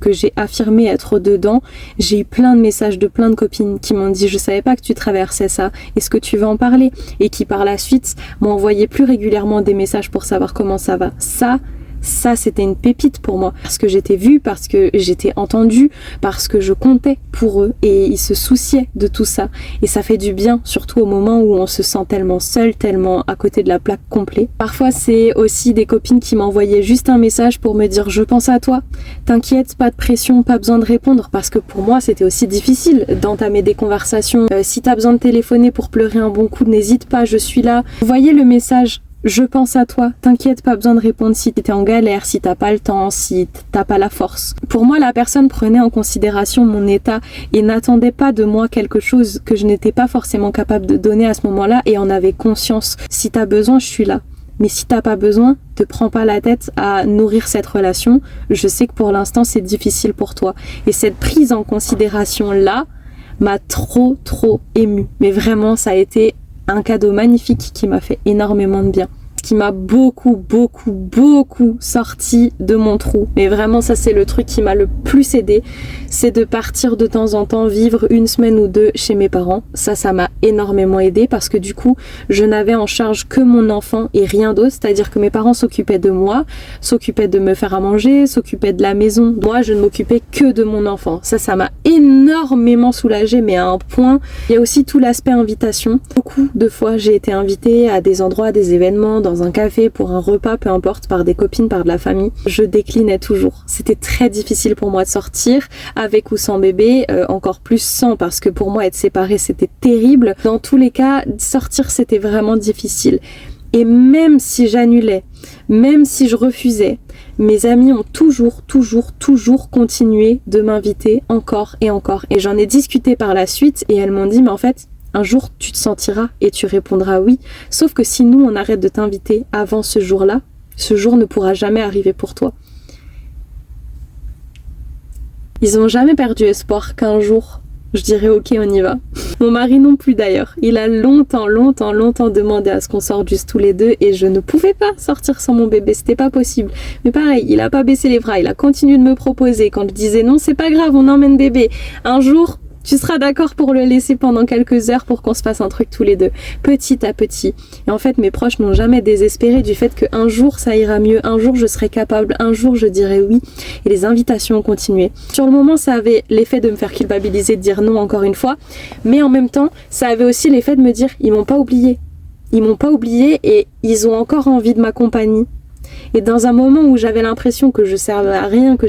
que j'ai affirmé être dedans, j'ai eu plein de messages de plein de copines qui m'ont dit je savais pas que tu traversais ça, est-ce que tu veux en parler? Et qui par la suite m'ont envoyé plus régulièrement des messages pour savoir comment ça va. Ça c'était une pépite pour moi, parce que j'étais vue, parce que j'étais entendue, parce que je comptais pour eux et ils se souciaient de tout ça. Et ça fait du bien, surtout au moment où on se sent tellement seul, tellement à côté de la plaque complet. Parfois c'est aussi des copines qui m'envoyaient juste un message pour me dire je pense à toi, t'inquiète, pas de pression, pas besoin de répondre, parce que pour moi c'était aussi difficile d'entamer des conversations. Si t'as besoin de téléphoner pour pleurer un bon coup, n'hésite pas, je suis là. Vous voyez le message? Je pense à toi, t'inquiète, pas besoin de répondre si t'es en galère, si t'as pas le temps, si t'as pas la force. Pour moi, la personne prenait en considération mon état et n'attendait pas de moi quelque chose que je n'étais pas forcément capable de donner à ce moment-là et en avait conscience. Si t'as besoin, je suis là. Mais si t'as pas besoin, te prends pas la tête à nourrir cette relation. Je sais que pour l'instant, c'est difficile pour toi. Et cette prise en considération-là m'a trop émue. Mais vraiment, ça a été un cadeau magnifique qui m'a fait énormément de bien, qui m'a beaucoup sorti de mon trou. Mais vraiment, ça c'est le truc qui m'a le plus aidé, c'est de partir de temps en temps vivre une semaine ou deux chez mes parents. Ça m'a énormément aidé parce que du coup, je n'avais en charge que mon enfant et rien d'autre, c'est-à-dire que mes parents s'occupaient de moi, s'occupaient de me faire à manger, s'occupaient de la maison. Moi, je ne m'occupais que de mon enfant. Ça m'a énormément soulagée, mais à un point. Il y a aussi tout l'aspect invitation. Beaucoup de fois, j'ai été invitée à des endroits, à des événements, dans un café, pour un repas, peu importe, par des copines, par de la famille. Je déclinais toujours. C'était très difficile pour moi de sortir, avec ou sans bébé, encore plus sans, parce que pour moi, être séparée, c'était terrible. Dans tous les cas, sortir, c'était vraiment difficile. Et même si j'annulais, même si je refusais, mes amis ont toujours continué de m'inviter encore et encore. Et j'en ai discuté par la suite et elles m'ont dit, mais en fait, un jour tu te sentiras et tu répondras oui. Sauf que si nous on arrête de t'inviter avant ce jour-là, ce jour ne pourra jamais arriver pour toi. Ils ont jamais perdu espoir qu'un jour je dirais ok, on y va. Mon mari non plus d'ailleurs. Il a longtemps demandé à ce qu'on sorte juste tous les deux et je ne pouvais pas sortir sans mon bébé, c'était pas possible. Mais pareil, il a pas baissé les bras, il a continué de me proposer. Quand je disais non, c'est pas grave, on emmène bébé. Un jour, tu seras d'accord pour le laisser pendant quelques heures pour qu'on se fasse un truc tous les deux, petit à petit. Et en fait, mes proches n'ont jamais désespéré du fait qu'un jour ça ira mieux, un jour je serai capable, un jour je dirai oui. Et les invitations ont continué. Sur le moment, ça avait l'effet de me faire culpabiliser, de dire non encore une fois. Mais en même temps, ça avait aussi l'effet de me dire, ils m'ont pas oublié. Ils m'ont pas oublié et ils ont encore envie de ma compagnie. Et dans un moment où j'avais l'impression que je servais à rien, que